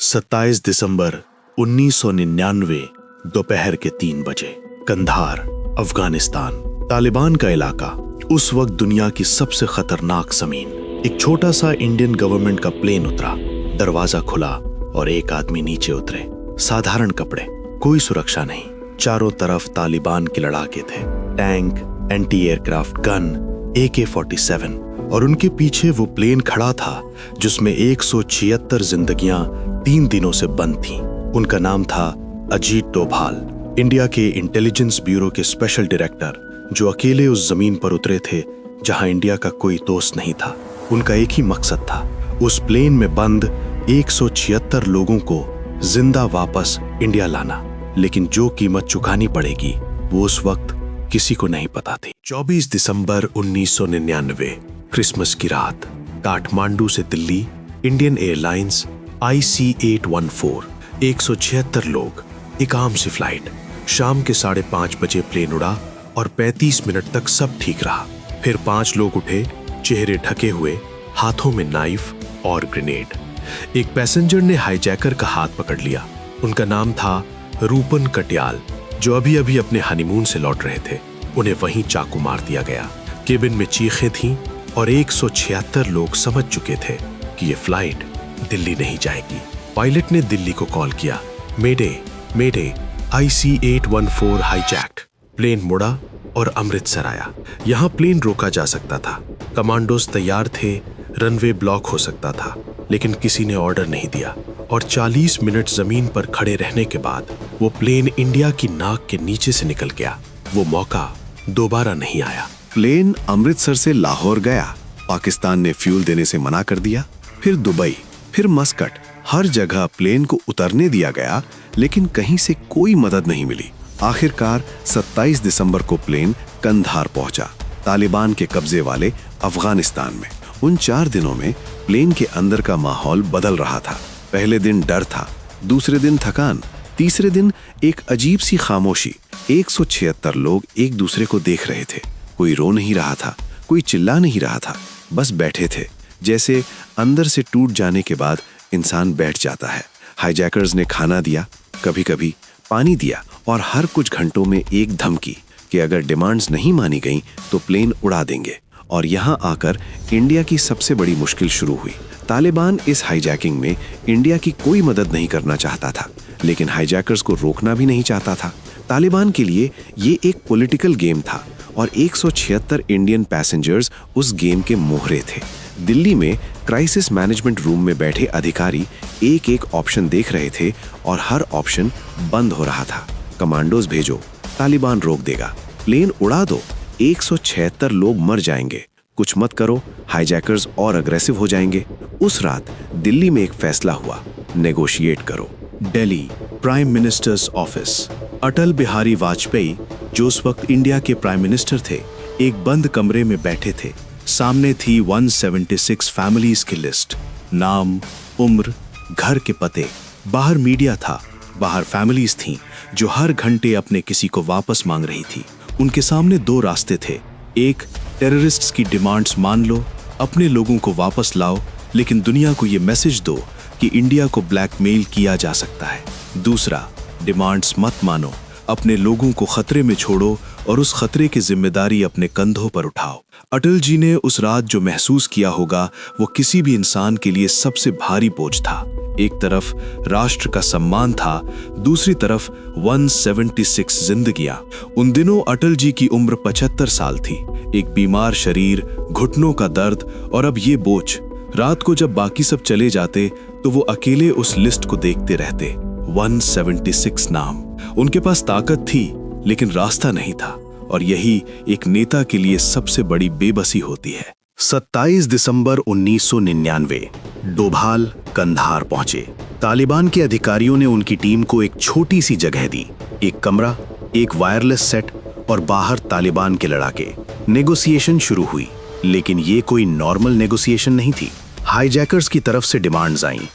27 दिसंबर 1999 दोपहर के 3 बजे कंधार, अफगानिस्तान। तालिबान का इलाका उस वक्त दुनिया की सबसे खतरनाक जमीन। एक छोटा सा इंडियन गवर्नमेंट का प्लेन उतरा, दरवाजा खुला और एक आदमी नीचे उतरे। साधारण कपड़े, कोई सुरक्षा नहीं। चारों तरफ तालिबान के लड़ाके थे, tank, anti aircraft gun, AK-47 और उनके पीछे वो प्लेन खड़ा था जिसमें 176 जिंदगियां 3 दिनों से बंद थीं। उनका नाम था अजीत डोभाल, इंडिया के इंटेलिजेंस ब्यूरो के स्पेशल डायरेक्टर, जो अकेले उस जमीन पर उतरे थे जहां इंडिया का कोई दोस्त नहीं था। उनका एक ही मकसद था, उस प्लेन में बंद 176 लोगों को जिंदा वापस इंडिया लाना। लेकिन जो कीमत चुकानी पड़ेगी वो उस वक्त किसी को नहीं पता थी। 24 दिसंबर 1999 क्रिसमस की रात, काठमांडू से दिल्ली इंडियन एयरलाइंस IC-814 176 लोग, एक आम सी फ्लाइट। शाम के 5:30 बजे प्लेन उड़ा और 35 मिनट तक सब ठीक रहा। फिर 5 लोग उठे, चेहरे ढके हुए, हाथों में नाइफ और ग्रेनेड। एक पैसेंजर ने हाईजैकर का हाथ पकड़ लिया। उनका नाम था रूपन कटियाल, जो अभी अभी अपने हनीमून से लौट रहे थे। उन्हें वहीं चाकू मार दिया गया। केबिन में चीखें थीं और 176 लोग समझ चुके थे कि ये फ्लाइट दिल्ली नहीं जाएगी। पायलट ने दिल्ली को कॉल किया, मेडे मेडे, IC-814 हाईजैक्ड। प्लेन मुड़ा और अमृतसर आया। यहाँ प्लेन रोका जा सकता था, कमांडोज तैयार थे, रनवे ब्लॉक हो सकता था, लेकिन किसी ने ऑर्डर नहीं दिया। और 40 मिनट जमीन पर खड़े रहने के बाद वो प्लेन इंडिया की नाक के नीचे से निकल गया। वो मौका दोबारा नहीं आया। प्लेन अमृतसर से लाहौर गया, पाकिस्तान ने फ्यूल देने से मना कर दिया। फिर दुबई, फिर मस्कट, हर जगह प्लेन को उतरने दिया गया, लेकिन कहीं से कोई मदद नहीं मिली। आखिरकार 27 दिसंबर को प्लेन कंधार पहुंचा, तालिबान के कब्जे वाले अफगानिस्तान में। उन 4 दिनों में प्लेन के अंदर का माहौल बदल रहा था। पहले दिन डर था, दूसरे दिन थकान, तीसरे दिन एक अजीब सी खामोशी। 176 लोग एक दूसरे को देख रहे थे। कोई रो नहीं रहा था, कोई चिल्ला नहीं रहा था, बस बैठे थे, जैसे अंदर से टूट जाने के बाद इंसान बैठ जाता है। हाईजैकर्स ने खाना दिया, कभी कभी पानी दिया और हर कुछ घंटों में एक धमकी कि अगर डिमांड्स नहीं मानी गईं तो प्लेन उड़ा देंगे। और यहाँ आकर इंडिया की सबसे बड़ी मुश्किल शुरू हुई। तालिबान इस हाईजैकिंग में इंडिया की कोई मदद नहीं करना चाहता था, लेकिन हाईजैकर्स को रोकना भी नहीं चाहता था। तालिबान के लिए ये एक पॉलिटिकल गेम था और 176 इंडियन पैसेंजर्स उस गेम के मोहरे थे। दिल्ली में क्राइसिस मैनेजमेंट रूम में बैठे अधिकारी एक एक ऑप्शन देख रहे थे और हर ऑप्शन बंद हो रहा था। कमांडोज भेजो, तालिबान रोक देगा। प्लेन उड़ा दो, 176 लोग मर जाएंगे। कुछ मत करो, हाईजैकर्स और अग्रेसिव हो जाएंगे। उस रात दिल्ली में एक फैसला हुआ, नेगोशिएट करो। Delhi, prime minister's office. Atal Bihari Vajpayee, जो उस वक्त इंडिया के प्राइम मिनिस्टर थे, एक बंद कमरे में बैठे थे। सामने थी 176 फैमिलीज की लिस्ट, नाम, उम्र, घर के पते। बाहर मीडिया था, बाहर फैमिलीज थीं जो हर घंटे अपने किसी को वापस मांग रही थी। उनके सामने 2 रास्ते थे। एक, टेररिस्ट्स की डिमांड्स मान लो, अपने लोगों को वापस लाओ, लेकिन दुनिया को ये मैसेज दो कि इंडिया को ब्लैकमेल किया जा सकता है। दूसरा, डिमांड्स मत मानो, अपने लोगों को खतरे में छोड़ो और उस खतरे की जिम्मेदारी अपने कंधों पर उठाओ। अटल जी ने उस रात जो महसूस किया होगा, वो किसी भी इंसान के लिए सबसे भारी बोझ था। एक तरफ राष्ट्र का सम्मान था, दूसरी तरफ 176 जिंदगियां। उन दिनों अटल जी की उम्र 75 साल थी। एक बीमार शरीर, घुटनों का दर्द और अब ये बोझ। रात को जब बाकी सब चले जाते तो वो अकेले उस लिस्ट को देखते रहते। 176 नाम। उनके पास ताकत थी, लेकिन रास्ता नहीं था, और यही एक नेता के लिए सबसे बड़ी बेबसी होती है। 27 दिसंबर 1999 डोभाल कंधार पहुंचे। तालिबान के अधिकारियों ने उनकी टीम को एक छोटी सी जगह दी, एक कमरा, एक वायरलेस सेट और बाहर तालिबान के लड़ाके। नेगोशिएशन शुरू हुई, लेकिन ये कोई नॉर्मल नेगोशिएशन नहीं थी। हाईजैकर्स की तरफ से डिमांड्स आईं,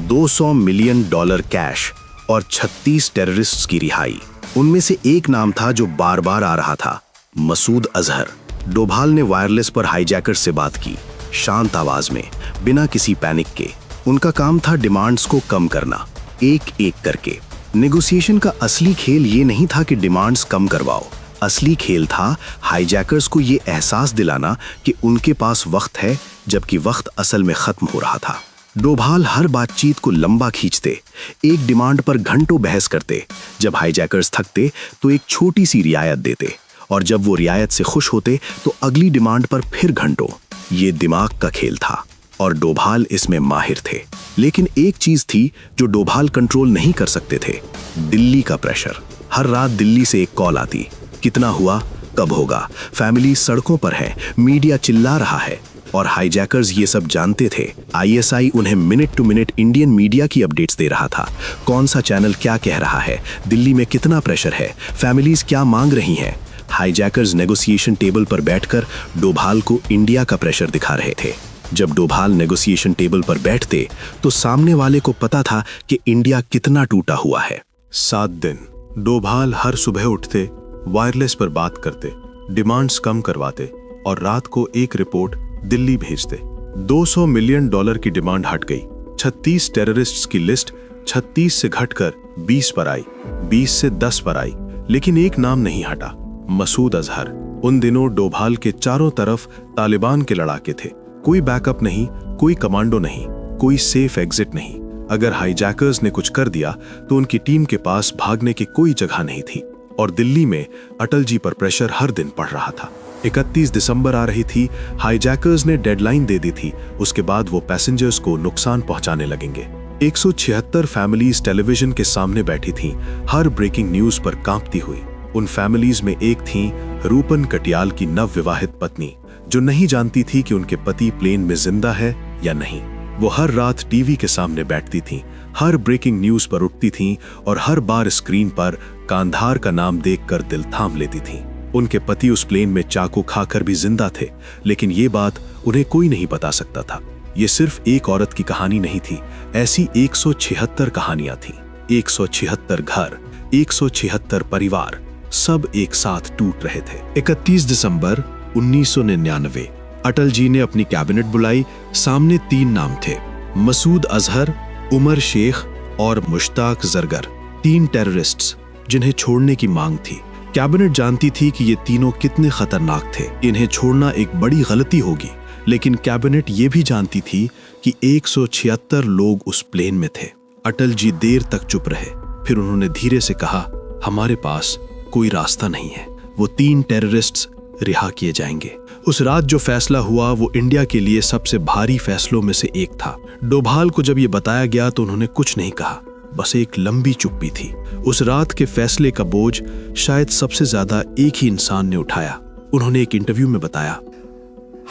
$200 मिलियन कैश और 36 टेररिस्ट्स की रिहाई। उनमें से एक नाम था जो बार बार आ रहा था, मसूद अजहर। डोभाल ने वायरलेस पर हाईजैकर्स से बात की, शांत आवाज में, बिना किसी पैनिक के। उनका काम था डिमांड्स को कम करना, एक एक करके। नेगोशिएशन का असली खेल ये नहीं था कि डिमांड्स कम करवाओ, असली खेल था हाईजैकर्स को ये एहसास दिलाना कि उनके पास वक्त है, जबकि वक्त असल में खत्म हो रहा था। डोभाल हर बातचीत को लंबा खींचते, एक डिमांड पर घंटों बहस करते। जब हाईजैकर्स थकते तो एक छोटी सी रियायत देते, और जब वो रियायत से खुश होते तो अगली डिमांड पर फिर घंटों। ये दिमाग का खेल था और डोभाल इसमें माहिर थे। लेकिन एक चीज थी जो डोभाल कंट्रोल नहीं कर सकते थे, दिल्ली का प्रेशर। हर रात दिल्ली से एक कॉल आती, कितना हुआ, कब होगा, फैमिली सड़कों पर है, मीडिया चिल्ला रहा है। और हाईजैकर्स ये सब जानते थे। आईएसआई उन्हें minute to minute Indian media की अपडेट्स दे रहा था, कौन सा चैनल क्या कह रहा है, दिल्ली में कितना प्रेशर है, फैमिलीज क्या मांग रही हैं। हाईजैकर्स नेगोशिएशन टेबल पर बैठकर डोभाल को इंडिया का प्रेशर दिखा रहे थे। जब डोभाल नेगोशिएशन टेबल पर बैठते तो सामने वाले को पता था कि इंडिया कितना टूटा हुआ है। 7 दिन डोभाल हर सुबह उठते, वायरलेस पर बात करते, डिमांड्स कम करवाते और रात को एक रिपोर्ट दिल्ली भेजते। $200 मिलियन की डिमांड हट गई। 36 टेररिस्ट्स की लिस्ट 36 से घटकर 20 पर आई, 20 से 10 पर आई, लेकिन एक नाम नहीं हटा, मसूद अजहर। उन दिनों डोभाल के चारों तरफ तालिबान के लड़ाके थे। कोई बैकअप नहीं, कोई कमांडो नहीं, कोई सेफ एग्जिट नहीं। अगर हाईजैकर्स ने कुछ कर दिया तो उनकी टीम के पास भागने की कोई जगह नहीं थी। और दिल्ली में अटल जी पर प्रेशर हर दिन पड़ रहा था। 31 दिसंबर आ रही थी, हाईजैकर्स ने डेडलाइन दे दी थी, उसके बाद वो पैसेंजर्स को नुकसान पहुंचाने लगेंगे। 176 फैमिलीज टेलीविजन के सामने बैठी थीं, हर ब्रेकिंग न्यूज पर कांपती हुई। उन फैमिलीज में एक थी रूपन कटियाल की नवविवाहित पत्नी, जो नहीं जानती थी कि उनके पति प्लेन में जिंदा है या नहीं। वो हर रात टीवी के सामने बैठती थीं, हर ब्रेकिंग न्यूज पर उठती थीं और हर बार स्क्रीन पर कांधार का नाम देखकर दिल थाम लेती थीं। उनके पति उस प्लेन में चाकू खाकर भी जिंदा थे, लेकिन ये बात उन्हें कोई नहीं बता सकता था। ये सिर्फ एक औरत की कहानी नहीं थी, ऐसी 176 कहानियां थीं। 176 घर, 176 परिवार, सब एक साथ टूट रहे थे। 31 दिसंबर 1999 अटल जी ने अपनी कैबिनेट बुलाई। सामने 3 नाम थे, मसूद अजहर, उमर शेख और मुश्ताक जरगर। 3 टेररिस्ट्स जिन्हें छोड़ने की मांग थी। कैबिनेट जानती थी कि ये तीनों कितने खतरनाक थे, इन्हें छोड़ना एक बड़ी गलती होगी। लेकिन कैबिनेट ये भी जानती थी कि 176 लोग उस प्लेन में थे। अटल जी देर तक चुप रहे, फिर उन्होंने धीरे से कहा, हमारे पास कोई रास्ता नहीं है। वो 3 टेररिस्ट्स रिहा किए जाएंगे। उस रात जो फैसला हुआ वो इंडिया के लिए सबसे भारी फैसलों में से एक था। डोभाल को जब ये बताया गया तो उन्होंने कुछ नहीं कहा, बस एक लंबी चुप्पी थी। उस रात के फैसले का बोझ शायद सबसे ज्यादा एक ही इंसान ने उठाया। उन्होंने एक इंटरव्यू में बताया,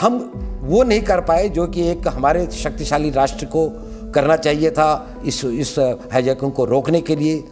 हम वो नहीं कर पाए जो कि एक हमारे शक्तिशाली राष्ट्र को करना चाहिए था, इस हाईजैकिंग को रोकने के लिए,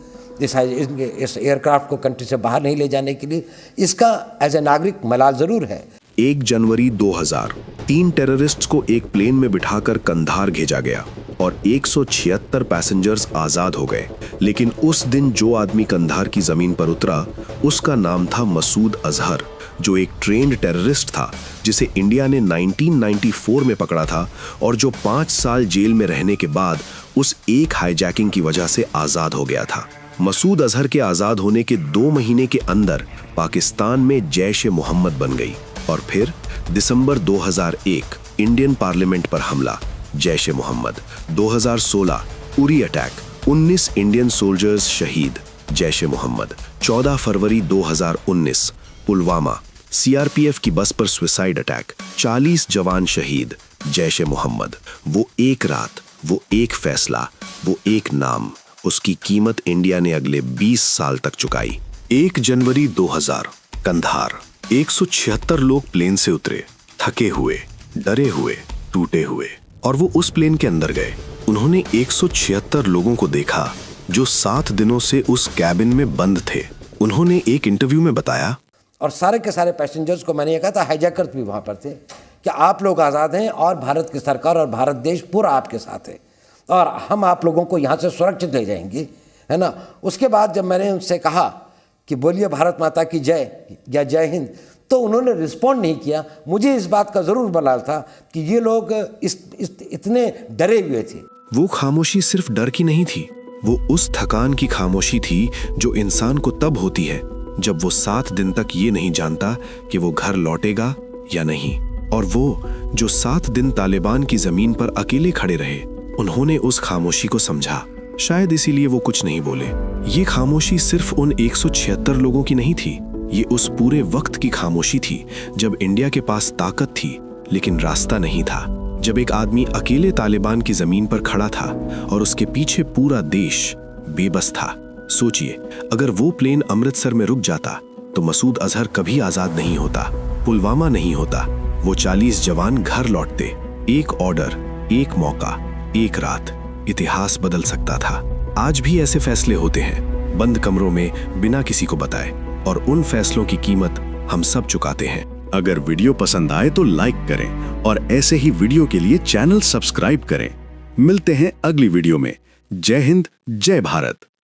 इस एयरक्राफ्ट को कंट्री से बाहर नहीं ले जाने के लिए। इसका एज ए नागरिक मलाल जरूर है। 1 जनवरी 2000 3 टेररिस्ट्स को एक प्लेन में बिठाकर कंधार भेजा गया और 176 पैसेंजर्स आजाद हो गए। लेकिन उस दिन जो आदमी कंधार की जमीन पर उतरा, उसका नाम था मसूद अजहर, जो एक ट्रेंड टेररिस्ट था जिसे इंडिया ने 1994 में पकड़ा था और जो 5 साल जेल में रहने के बाद उस एक हाईजैकिंग की वजह से आजाद हो गया था। मसूद अजहर के आजाद होने के 2 महीने के अंदर पाकिस्तान में जैश-ए-मोहम्मद बन गई और फिर दिसंबर 2001 इंडियन पार्लियामेंट पर हमला, Jaish-e-Mohammed. 2016 Uri attack, 19 Indian soldiers शहीद, जैश-ए-मोहम्मद। 14 फरवरी 2019 पुलवामा, सीआरपीएफ की बस पर सुसाइड अटैक, 40 जवान शहीद, जैश-ए-मोहम्मद। वो एक रात, वो एक फैसला, वो एक नाम, उसकी कीमत इंडिया ने अगले 20 साल तक चुकाई। 1 जनवरी 2000 कंधार, 176 लोग प्लेन से उतरे, थके हुए, डरे हुए, टूटे हुए, और वो उस प्लेन के अंदर गए। उन्होंने 176 लोगों को देखा जो 7 दिनों से उस कैबिन में बंद थे। उन्होंने एक इंटरव्यू में बताया, और सारे के सारे पैसेंजर्स को मैंने ये कहा था, हाईजैकर्स भी वहाँ पर थे, कि आप लोग आज़ाद हैं और भारत की सरकार और भारत देश पूरा आपके साथ है और हम आप लोगों को यहाँ से सुरक्षित ले जाएंगे, है ना। उसके बाद जब मैंने उनसे कहा कि बोलिए भारत माता की जय या जय हिंद, तो उन्होंने रिस्पॉन्ड नहीं किया। मुझे इस बात का ज़रूर मलाल था कि ये लोग इतने डरे हुए थे। वो खामोशी सिर्फ डर की नहीं थी, वो उस थकान की खामोशी थी जो इंसान को तब होती है जब वो 7 दिन तक ये नहीं जानता कि वो घर लौटेगा या नहीं। और वो जो 7 दिन तालिबान की जमीन पर अकेले खड़े रहे, उन्होंने उस खामोशी को समझा। शायद इसीलिए वो कुछ नहीं बोले। ये खामोशी सिर्फ उन 176 लोगों की नहीं थी, ये उस पूरे वक्त की खामोशी थी जब इंडिया के पास ताकत थी लेकिन रास्ता नहीं था। जब एक आदमी अकेले तालिबान की जमीन पर खड़ा था और उसके पीछे पूरा देश बेबस था। सोचिए, अगर वो प्लेन अमृतसर में रुक जाता तो मसूद अजहर कभी आजाद नहीं होता, पुलवामा नहीं होता, वो 40 जवान घर लौटते। एक ऑर्डर, एक मौका, एक रात, इतिहास बदल सकता था। आज भी ऐसे फैसले होते हैं, बंद कमरों में बिना किसी को बताए, और उन फैसलों की कीमत हम सब चुकाते हैं। अगर वीडियो पसंद आए तो लाइक करें और ऐसे ही वीडियो के लिए चैनल सब्सक्राइब करें। मिलते हैं अगली वीडियो में। जय हिंद, जय भारत।